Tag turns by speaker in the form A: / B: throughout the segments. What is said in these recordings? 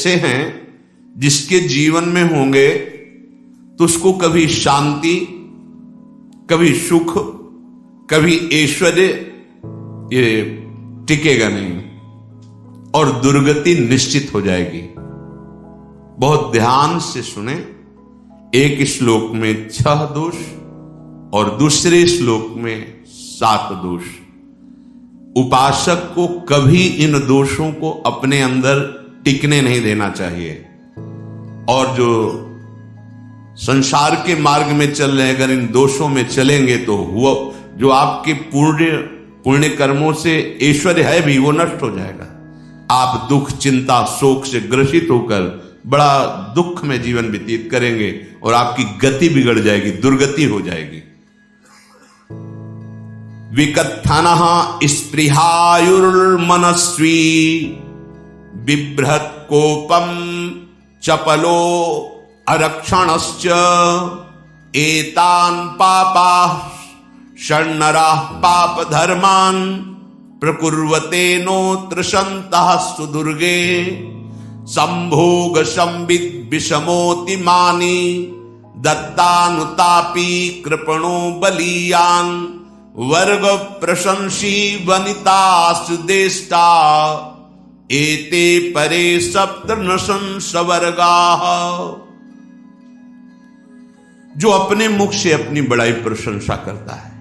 A: ऐसे हैं जिसके जीवन में होंगे तो उसको कभी शांति, कभी सुख, कभी ऐश्वर्य ये टिकेगा नहीं और दुर्गति निश्चित हो जाएगी। बहुत ध्यान से सुने। एक श्लोक में 6 दोष और दूसरे श्लोक में 7 दोष। उपासक को कभी इन दोषों को अपने अंदर टिकने नहीं देना चाहिए। और जो संसार के मार्ग में चल रहे अगर इन दोषों में चलेंगे तो हुआ जो आपके पुण्य कर्मों से ऐश्वर्य है भी वो नष्ट हो जाएगा। आप दुख, चिंता, शोक से ग्रसित होकर बड़ा दुख में जीवन व्यतीत करेंगे और आपकी गति बिगड़ जाएगी, दुर्गति हो जाएगी। विकत्थनः स्पृहायुर्मनस्वी बिभ्रत कोपम चपलो अरक्षणश्च एतान् पापाः षण्णराः पाप धर्मान् प्रकुर्वते नोत्र सन्तः सुदुर्गे संभोग संविद विषमोति मानी दत्तानुतापी कृपणो बलीयान वर्ग प्रशंसी वनितास्तु देष्टा एते परे सप्तनशं सवर्गाः। जो अपने मुख से अपनी बड़ाई प्रशंसा करता है,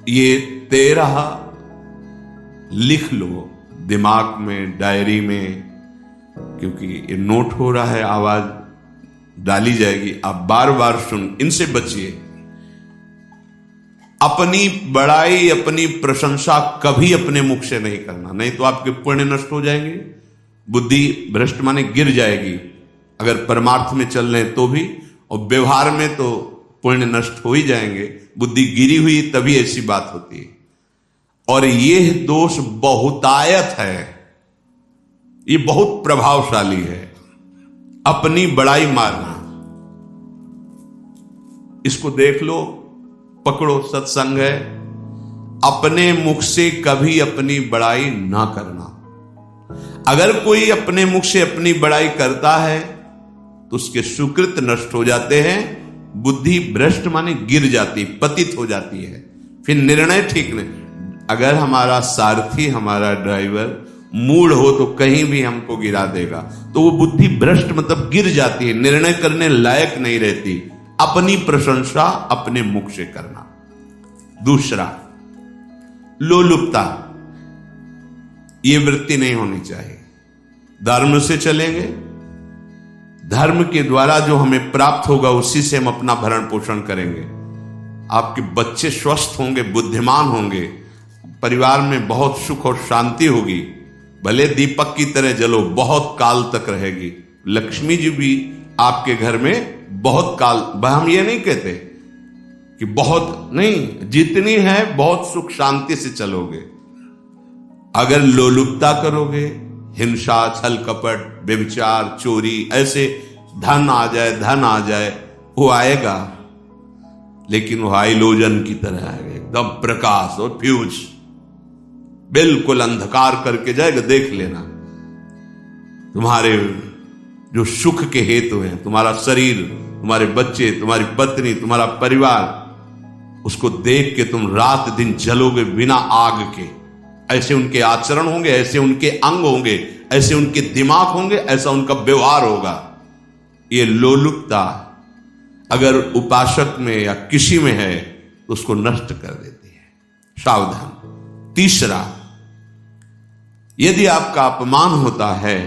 A: ये 13 लिख लो दिमाग में, डायरी में, क्योंकि ये नोट हो रहा है, आवाज डाली जाएगी, आप बार बार सुन, इनसे बचिए। अपनी बड़ाई, अपनी प्रशंसा कभी अपने मुख से नहीं करना, नहीं तो आपके पुण्य नष्ट हो जाएंगे, बुद्धि भ्रष्ट माने गिर जाएगी। अगर परमार्थ में चल रहे तो भी, और व्यवहार में तो पुण्य नष्ट हो ही जाएंगे। बुद्धि गिरी हुई तभी ऐसी बात होती है। और यह दोष बहुतायत है, ये बहुत प्रभावशाली है। अपनी बड़ाई मारना, इसको देख लो, पकड़ो, सत्संग है। अपने मुख से कभी अपनी बड़ाई ना करना। अगर कोई अपने मुख से अपनी बड़ाई करता है तो उसके सुकृत नष्ट हो जाते हैं, बुद्धि भ्रष्ट माने गिर जाती, पतित हो जाती है, फिर निर्णय ठीक नहीं। अगर हमारा सारथी, हमारा ड्राइवर मूढ़ हो तो कहीं भी हमको गिरा देगा, तो वो बुद्धि भ्रष्ट मतलब गिर जाती है, निर्णय करने लायक नहीं रहती। अपनी प्रशंसा अपने मुख से करना। दूसरा, लोलुपता, ये वृत्ति नहीं होनी चाहिए। धर्म से चलेंगे, धर्म के द्वारा जो हमें प्राप्त होगा उसी से हम अपना भरण पोषण करेंगे। आपके बच्चे स्वस्थ होंगे, बुद्धिमान होंगे, परिवार में बहुत सुख और शांति होगी, भले दीपक की तरह जलो, बहुत काल तक रहेगी। लक्ष्मी जी भी आपके घर में बहुत काल, हम ये नहीं कहते कि बहुत नहीं, जितनी है बहुत सुख शांति से चलोगे। अगर लोलुपता करोगे, हिंसा, छल कपट, व्यभिचार, चोरी, ऐसे धन आ जाए, वो आएगा, लेकिन वो हाइलोजन की तरह आएगा, एकदम प्रकाश और फ्यूज, बिल्कुल अंधकार करके जाएगा। देख लेना, तुम्हारे जो सुख के हेतु हैं, तुम्हारा शरीर, तुम्हारे बच्चे, तुम्हारी पत्नी, तुम्हारा परिवार, उसको देख के तुम रात दिन जलोगे बिना आग के। ऐसे उनके आचरण होंगे, ऐसे उनके अंग होंगे, ऐसे उनके दिमाग होंगे, ऐसा उनका व्यवहार होगा। ये लोलुपता अगर उपासक में या किसी में है तो उसको नष्ट कर देती है। सावधान। तीसरा, यदि आपका अपमान होता है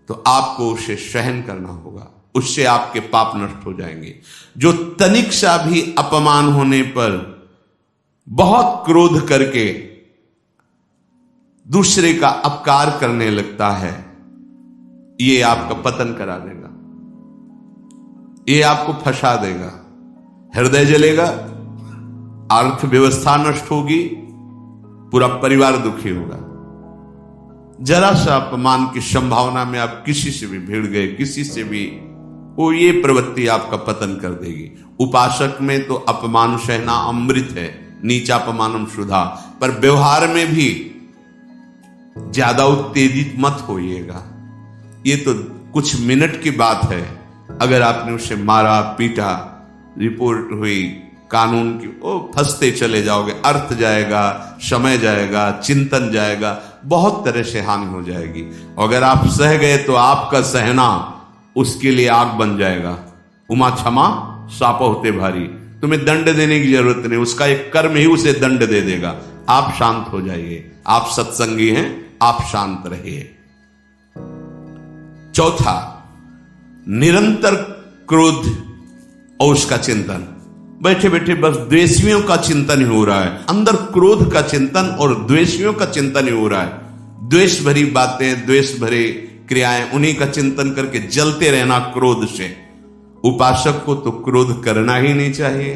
A: तो आपको उसे सहन करना होगा, उससे आपके पाप नष्ट हो जाएंगे। जो तनिक सा भी अपमान होने पर बहुत क्रोध करके दूसरे का अपकार करने लगता है, ये आपका पतन करा देगा, ये आपको फंसा देगा, हृदय जलेगा, अर्थव्यवस्था नष्ट होगी, पूरा परिवार दुखी होगा। जरा सा अपमान की संभावना में आप किसी से भी भिड़ गए, किसी से भी, वो ये प्रवृत्ति आपका पतन कर देगी। उपासक में तो अपमान सहना अमृत है, नीचा अपमानम सुधा, पर व्यवहार में भी ज्यादा उत्तेजित मत होइएगा। ये तो कुछ मिनट की बात है। अगर आपने उसे मारा पीटा, रिपोर्ट हुई कानून की, ओ फंसते चले जाओगे, अर्थ जाएगा, समय जाएगा, चिंतन जाएगा, बहुत तरह से हानि हो जाएगी। अगर आप सह गए तो आपका सहना उसके लिए आग बन जाएगा। उमा क्षमा साप होते भारी। तुम्हें दंड देने की जरूरत नहीं, उसका एक कर्म ही उसे दंड दे देगा। आप शांत हो जाइए। आप सत्संगी हैं, आप शांत रहिए। चौथा, निरंतर क्रोध और उसका चिंतन। बैठे बैठे बस द्वेषियों का चिंतन ही हो रहा है, अंदर क्रोध का चिंतन और द्वेषियों का चिंतन ही हो रहा है। द्वेष भरी बातें, द्वेष भरे क्रियाएं, उन्हीं का चिंतन करके जलते रहना क्रोध से। उपासक को तो क्रोध करना ही नहीं चाहिए,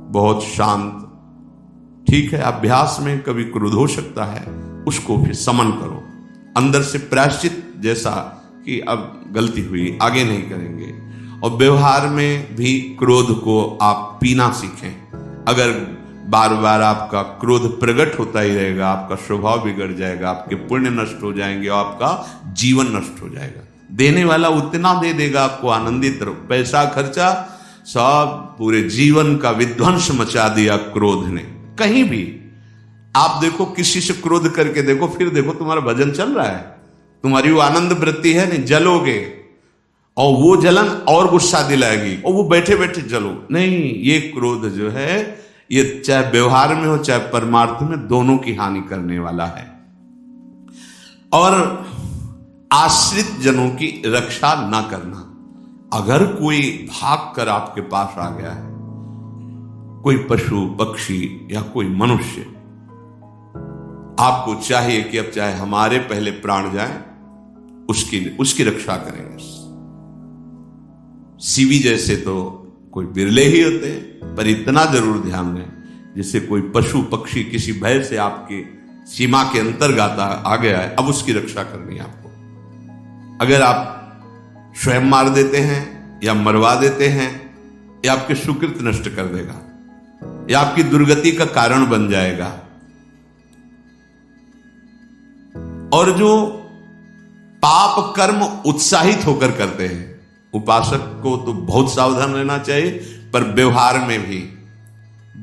A: बहुत शांत। ठीक है, अभ्यास में कभी क्रोध हो सकता है, उसको फिर समन करो, अंदर से प्रायश्चित, जैसा कि अब गलती हुई, आगे नहीं करेंगे। और व्यवहार में भी क्रोध को आप पीना सीखें। अगर बार बार आपका क्रोध प्रकट होता ही रहेगा, आपका स्वभाव बिगड़ जाएगा, आपके पुण्य नष्ट हो जाएंगे और आपका जीवन नष्ट हो जाएगा। देने वाला उतना दे देगा, आपको आनंदित रहो, पैसा खर्चा सब, पूरे जीवन का विध्वंस मचा दिया क्रोध ने। कहीं भी आप देखो, किसी से क्रोध करके देखो, फिर देखो तुम्हारा भजन चल रहा है, तुम्हारी वो आनंद वृत्ति है नहीं, जलोगे और वो जलन और गुस्सा दिलाएगी और वो बैठे बैठे जलो नहीं। ये क्रोध जो है, ये चाहे व्यवहार में हो चाहे परमार्थ में, दोनों की हानि करने वाला है। और आश्रित जनों की रक्षा ना करना। अगर कोई भाग कर आपके पास आ गया है, कोई पशु पक्षी या कोई मनुष्य, आपको चाहिए कि अब चाहे हमारे पहले प्राण जाए, उसकी रक्षा करेंगे। सीवी जैसे तो कोई बिरले ही होते हैं, पर इतना जरूर ध्यान दें, जैसे कोई पशु पक्षी किसी भय से आपके सीमा के अंतर्गत आ गया है, अब उसकी रक्षा करनी है आपको। अगर आप स्वयं मार देते हैं या मरवा देते हैं, या आपके सुकृत नष्ट कर देगा, या आपकी दुर्गति का कारण बन जाएगा। और जो पाप कर्म उत्साहित होकर करते हैं, उपासक को तो बहुत सावधान रहना चाहिए, पर व्यवहार में भी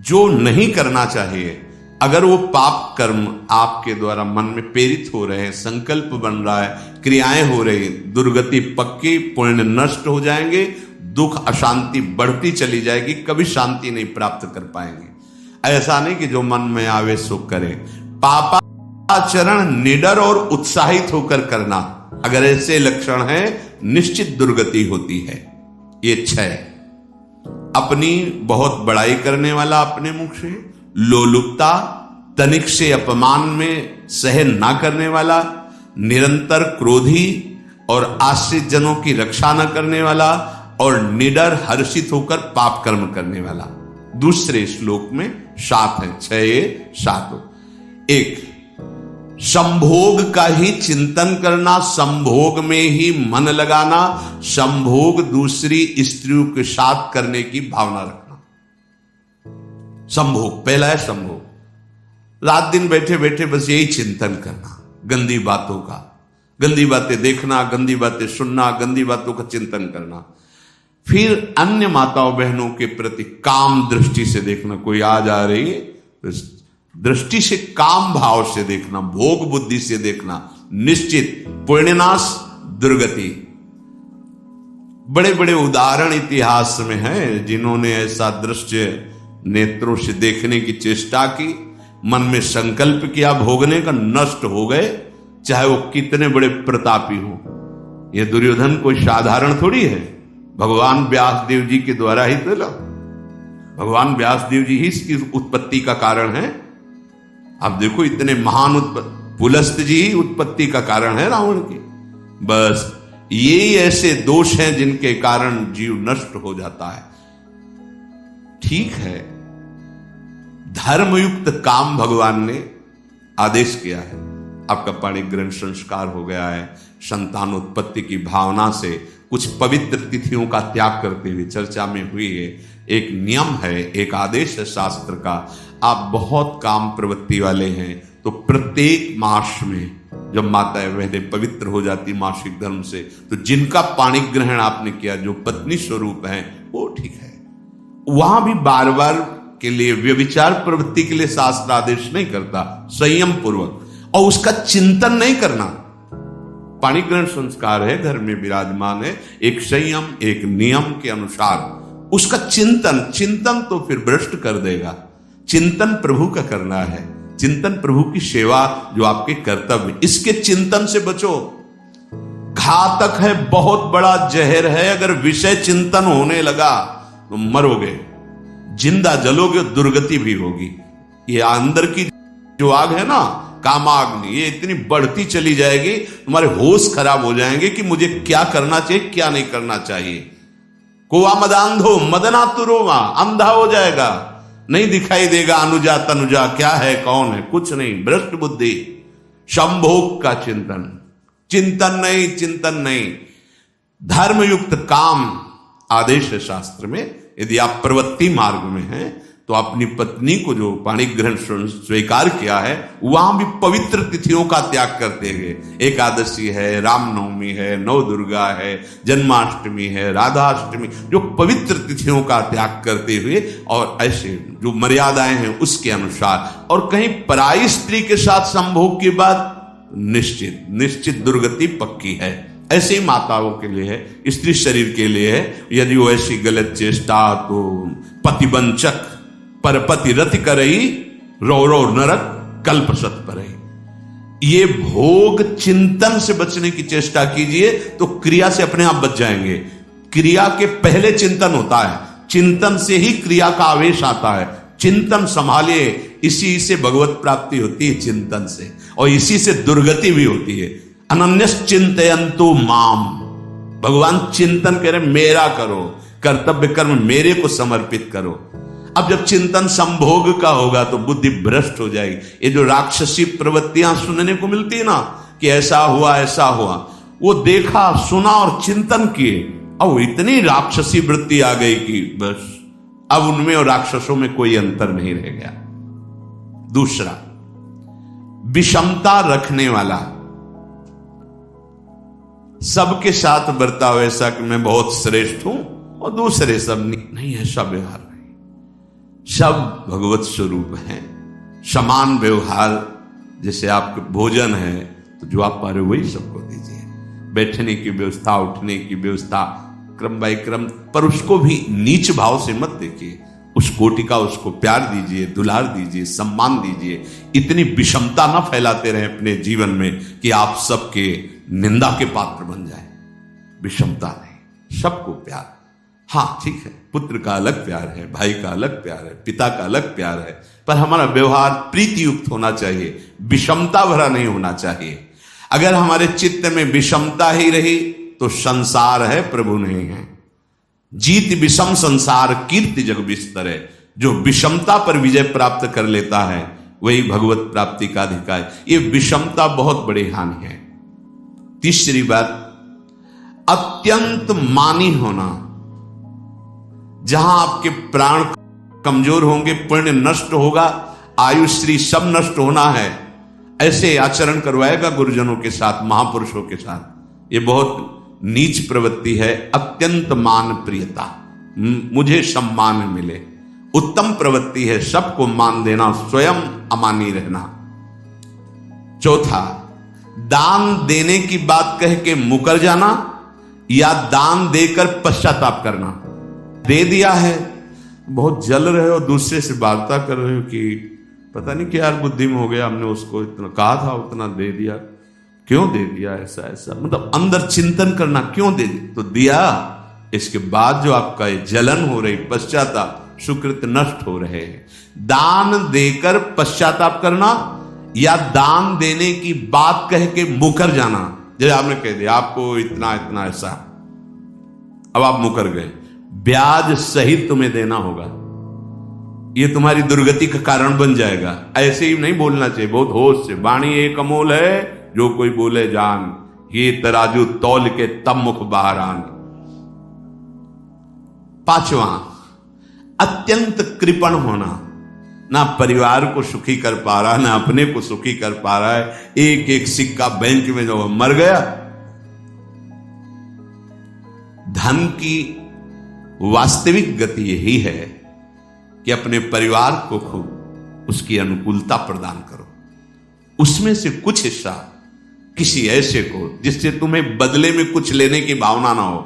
A: जो नहीं करना चाहिए, अगर वो पाप कर्म आपके द्वारा मन में प्रेरित हो रहे हैं, संकल्प बन रहा है, क्रियाएं हो रही, दुर्गति पक्की, पुण्य नष्ट हो जाएंगे, दुख अशांति बढ़ती चली जाएगी, कभी शांति नहीं प्राप्त कर पाएंगे। ऐसा नहीं कि जो मन में आवे सो करे। पापाचरण निडर और उत्साहित होकर करना, अगर ऐसे लक्षण है, निश्चित दुर्गति होती है। ये 6, अपनी बहुत बड़ाई करने वाला अपने मुख से, लोलुपता, तनिक से अपमान में सहन ना करने वाला, निरंतर क्रोधी और आश्रित जनों की रक्षा न करने वाला, और निडर हर्षित होकर पाप कर्म करने वाला। दूसरे श्लोक में 7 है, 6 7। 1, संभोग का ही चिंतन करना, संभोग में ही मन लगाना, संभोग दूसरी स्त्रियों के साथ करने की भावना रखना। संभोग, पहला है संभोग। रात दिन बैठे बैठे बस यही चिंतन करना, गंदी बातों का, गंदी बातें देखना, गंदी बातें सुनना, गंदी बातों का चिंतन करना। फिर अन्य माताओं बहनों के प्रति काम दृष्टि से देखना, कोई आ जा रही है तो दृष्टि से, काम भाव से देखना, भोग बुद्धि से देखना, निश्चित पुण्यनाश दुर्गति। बड़े बड़े उदाहरण इतिहास में हैं जिन्होंने ऐसा दृश्य नेत्रों से देखने की चेष्टा की, मन में संकल्प किया, भोगने का, नष्ट हो गए, चाहे वो कितने बड़े प्रतापी हो। ये दुर्योधन कोई साधारण थोड़ी है, भगवान व्यास देव जी के द्वारा ही तो, भगवान व्यास देव जी ही इसकी उत्पत्ति का कारण है। आप देखो, इतने महान पुलस्त जी ही उत्पत्ति का कारण है रावण की। बस ये ऐसे दोष हैं जिनके कारण जीव नष्ट हो जाता है। ठीक है, धर्मयुक्त काम भगवान ने आदेश किया है। आपका पाणिग्रहण संस्कार हो गया है, संतानोत्पत्ति की भावना से कुछ पवित्र तिथियों का त्याग करते हुए चर्चा में हुई है। एक नियम है, एक आदेश है शास्त्र का। आप बहुत काम प्रवृत्ति वाले हैं तो प्रत्येक मास में जब माताएं बहनें पवित्र हो जाती मासिक धर्म से, तो जिनका पाणी ग्रहण आपने किया, जो पत्नी स्वरूप है, वो ठीक है। वहां भी बार बार के लिए व्यभिचार प्रवृत्ति के लिए शास्त्र आदेश नहीं करता, संयम पूर्वक, और उसका चिंतन नहीं करना। पाणी ग्रहण संस्कार है, घर में विराजमान है, एक संयम एक नियम के अनुसार उसका चिंतन तो फिर भ्रष्ट कर देगा। चिंतन प्रभु का करना है, चिंतन प्रभु की सेवा जो आपके कर्तव्य, इसके चिंतन से बचो। घातक है, बहुत बड़ा जहर है। अगर विषय चिंतन होने लगा तो मरोगे, जिंदा जलोगे, दुर्गति भी होगी। ये अंदर की जो आग है ना, कामाग्नि, ये इतनी बढ़ती चली जाएगी, तुम्हारे होश खराब हो जाएंगे कि मुझे क्या करना चाहिए, क्या नहीं करना चाहिए। कोआ मदांधो मदनातुरोमा, अंधा हो जाएगा, नहीं दिखाई देगा अनुजा तनुजा क्या है कौन है, कुछ नहीं, भ्रष्ट बुद्धि। संभोग का चिंतन नहीं। धर्मयुक्त काम आदेश है शास्त्र में। यदि आप प्रवृत्ति मार्ग में हैं तो अपनी पत्नी को जो पाणी ग्रहण स्वीकार किया है, वहां भी पवित्र तिथियों का त्याग करते हुए, एकादशी है, रामनवमी है, नव दुर्गा है, जन्माष्टमी है, राधाष्टमी, जो पवित्र तिथियों का त्याग करते हुए, और ऐसे जो मर्यादाएं हैं उसके अनुसार, और कहीं पराई स्त्री के साथ संभोग के बाद निश्चित दुर्गति पक्की है। ऐसे ही माताओं के लिए है, स्त्री शरीर के लिए है। यदि वो ऐसी गलत चेष्टा, तो पतिवंचक परपति रति करई, रो नरक कल्पसत परई। ये भोग चिंतन से बचने की चेष्टा कीजिए तो क्रिया से अपने आप बच जाएंगे। क्रिया के पहले चिंतन होता है, चिंतन से ही क्रिया का आवेश आता है। चिंतन संभालिए, इसी से भगवत प्राप्ति होती है, चिंतन से, और इसी से दुर्गति भी होती है। अनन्यस चिंतयन्तु माम, भगवान चिंतन कह रहे मेरा करो, कर्तव्य कर्म मेरे को समर्पित करो। अब जब चिंतन संभोग का होगा तो बुद्धि भ्रष्ट हो जाएगी। ये जो राक्षसी प्रवृत्तियां सुनने को मिलती है ना, कि ऐसा हुआ, वो देखा सुना और चिंतन किए, अब इतनी राक्षसी वृत्ति आ गई कि बस अब उनमें और राक्षसों में कोई अंतर नहीं रह गया। दूसरा, विषमता रखने वाला, सबके साथ बर्ताव ऐसा कि मैं बहुत श्रेष्ठ हूं और दूसरे सब नहीं, ऐसा व्यवहार नहीं। सब भगवत स्वरूप हैं, समान व्यवहार। जैसे आपके भोजन है तो जो आप पा रहे हो वही सबको दीजिए, बैठने की व्यवस्था, उठने की व्यवस्था, क्रम बाय क्रम, पर उसको भी नीच भाव से मत देखिए। उस कोटि का उसको प्यार दीजिए, दुलार दीजिए, सम्मान दीजिए। इतनी विषमता न फैलाते रहे अपने जीवन में कि आप सबके निंदा के पात्र बन जाए। विषमता नहीं, सबको प्यार। हाँ ठीक है, पुत्र का अलग प्यार है, भाई का अलग प्यार है, पिता का अलग प्यार है, पर हमारा व्यवहार प्रीति युक्त होना चाहिए, विषमता भरा नहीं होना चाहिए। अगर हमारे चित्त में विषमता ही रही तो संसार है, प्रभु नहीं है। जीत विषम संसार कीर्ति जग विस्तर है। जो विषमता पर विजय प्राप्त कर लेता है वही भगवत प्राप्ति का अधिकारी। ये विषमता बहुत बड़ी हानि है। तीसरी बात, अत्यंत मानी होना। जहां आपके प्राण कमजोर होंगे, पुण्य नष्ट होगा, आयुश्री सब नष्ट होना है, ऐसे आचरण करवाएगा गुरुजनों के साथ, महापुरुषों के साथ। ये बहुत नीच प्रवृत्ति है। अत्यंत मान प्रियता, मुझे सम्मान मिले, उत्तम प्रवृत्ति है। सबको मान देना, स्वयं अमानी रहना। चौथा, दान देने की बात कह के मुकर जाना या दान देकर पश्चाताप करना। दे दिया है, बहुत जल रहे हो, दूसरे से वार्ता कर रहे हो कि पता नहीं क्या यार बुद्धि में हो गया, हमने उसको इतना कहा था, उतना दे दिया, क्यों दे दिया, ऐसा मतलब अंदर चिंतन करना, क्यों दे दिया तो दिया। इसके बाद जो आपका जलन हो रही, पश्चाताप, सुकृत नष्ट हो रहे हैं। दान देकर पश्चाताप करना या दान देने की बात कह के मुकर जाना। जैसे आपने कह दिया आपको इतना इतना ऐसा, अब आप मुकर गए, ब्याज सहित तुम्हें देना होगा, ये तुम्हारी दुर्गति का कारण बन जाएगा। ऐसे ही नहीं बोलना चाहिए, बहुत होश से। वाणी एक अमोल है, जो कोई बोले जान, ये तराजू तौल के तब मुख बाहर आन। पांचवा, अत्यंत कृपण होना। ना परिवार को सुखी कर पा रहा, ना अपने को सुखी कर पा रहा है। एक एक सिक्का बैंक में जो मर गया। धन की वास्तविक गति यही है कि अपने परिवार को खूब उसकी अनुकूलता प्रदान करो, उसमें से कुछ हिस्सा किसी ऐसे को जिससे तुम्हें बदले में कुछ लेने की भावना ना हो।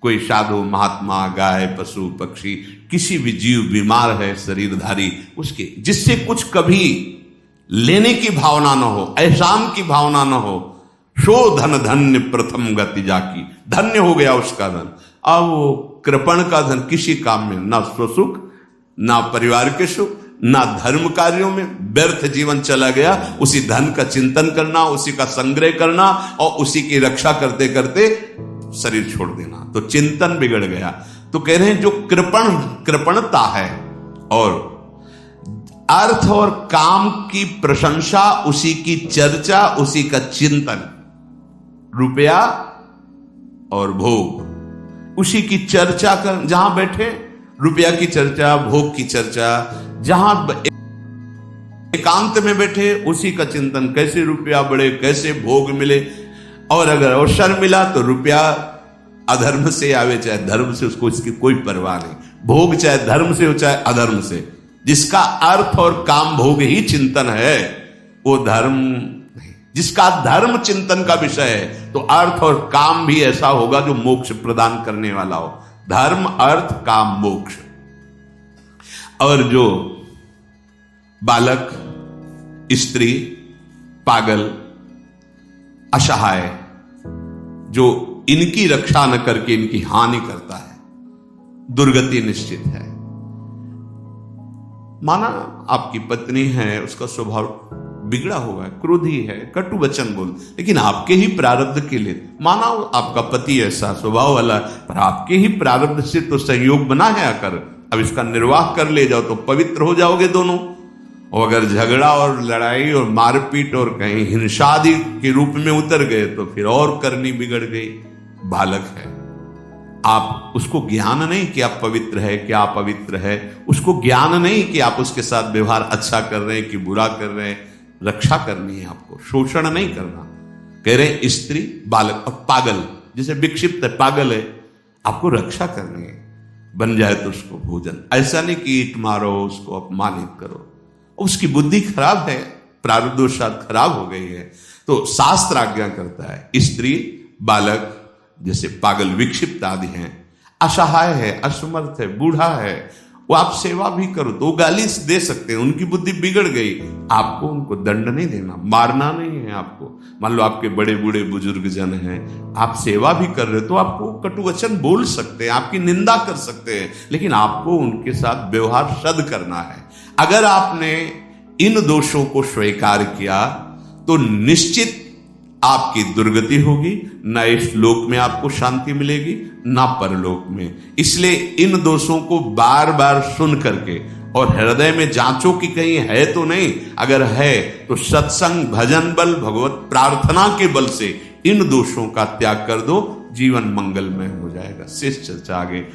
A: कोई साधु महात्मा, गाय, पशु, पक्षी, किसी भी जीव बीमार है शरीरधारी, उसके जिससे कुछ कभी लेने की भावना ना हो, एहसान की भावना ना हो। शो धन धन्य प्रथम गति जाकी, धन्य हो गया उसका धन। अब वो कृपण का धन किसी काम में ना स्वसुख, ना परिवार के सुख, ना धर्म कार्यों में, व्यर्थ जीवन चला गया। उसी धन का चिंतन करना, उसी का संग्रह करना और उसी की रक्षा करते करते शरीर छोड़ देना, तो चिंतन बिगड़ गया। तो कह रहे हैं जो कृपणता है और अर्थ और काम की प्रशंसा, उसी की चर्चा, उसी का चिंतन, रुपया और भोग, उसी की चर्चा कर, जहां बैठे रुपया की चर्चा, भोग की चर्चा, जहां एकांत में बैठे उसी का चिंतन, कैसे रुपया बढ़े, कैसे भोग मिले। और अगर अवसर मिला तो रुपया अधर्म से आवे चाहे धर्म से, उसको इसकी कोई परवाह नहीं। भोग चाहे धर्म से हो चाहे अधर्म से, जिसका अर्थ और काम भोग ही चिंतन है वो धर्म नहीं। जिसका धर्म चिंतन का विषय है तो अर्थ और काम भी ऐसा होगा जो मोक्ष प्रदान करने वाला हो। धर्म, अर्थ, काम, मोक्ष। और जो बालक, स्त्री, पागल, असहाय, जो इनकी रक्षा न करके इनकी हानि करता है, दुर्गति निश्चित है। माना आपकी पत्नी है, उसका स्वभाव बिगड़ा हुआ है, क्रोधी है, कटु वचन बोल, लेकिन आपके ही प्रारब्ध के लिए, माना आपका पति ऐसा स्वभाव वाला, पर आपके ही प्रारब्ध से तो संयोग बना है आकर, अब इसका निर्वाह कर ले जाओ तो पवित्र हो जाओगे दोनों। और अगर झगड़ा और लड़ाई और मारपीट और कहीं हिंसा आदि के रूप में उतर गए तो फिर और करनी बिगड़ गई। बालक है, आप उसको ज्ञान नहीं कि आप पवित्र है, कि आप पवित्र है, उसको ज्ञान नहीं कि आप उसके साथ व्यवहार अच्छा कर रहे हैं कि बुरा कर रहे हैं। रक्षा करनी है आपको, शोषण नहीं करना। कह रहे हैं स्त्री, बालक और पागल, जैसे विक्षिप्त है, पागल है, आपको रक्षा करनी है। बन जाए तो उसको भोजन, ऐसा नहीं कि ईट मारो, उसको अपमानित करो। उसकी बुद्धि खराब है, प्रारब्धवशात खराब हो गई है, तो शास्त्र आज्ञा करता है स्त्री, बालक, जैसे पागल, विक्षिप्त आदि हैं, असहाय है, असमर्थ है, बूढ़ा है, वो आप सेवा भी करो तो गाली दे सकते हैं, उनकी बुद्धि बिगड़ गई, आपको उनको दंड नहीं देना, मारना नहीं है आपको। मान लो आपके बड़े बूढ़े बुजुर्ग जन हैं, आप सेवा भी कर रहे हो तो आपको कटु वचन बोल सकते हैं, आपकी निंदा कर सकते हैं, लेकिन आपको उनके साथ व्यवहार सद करना है। अगर आपने इन दोषों को स्वीकार किया तो निश्चित आपकी दुर्गति होगी, ना इस लोक में आपको शांति मिलेगी ना परलोक में। इसलिए इन दोषों को बार बार सुन करके और हृदय में जांचो कि कहीं है तो नहीं, अगर है तो सत्संग, भजन बल, भगवत प्रार्थना के बल से इन दोषों का त्याग कर दो, जीवन मंगलमय हो जाएगा। शेष चर्चा आगे।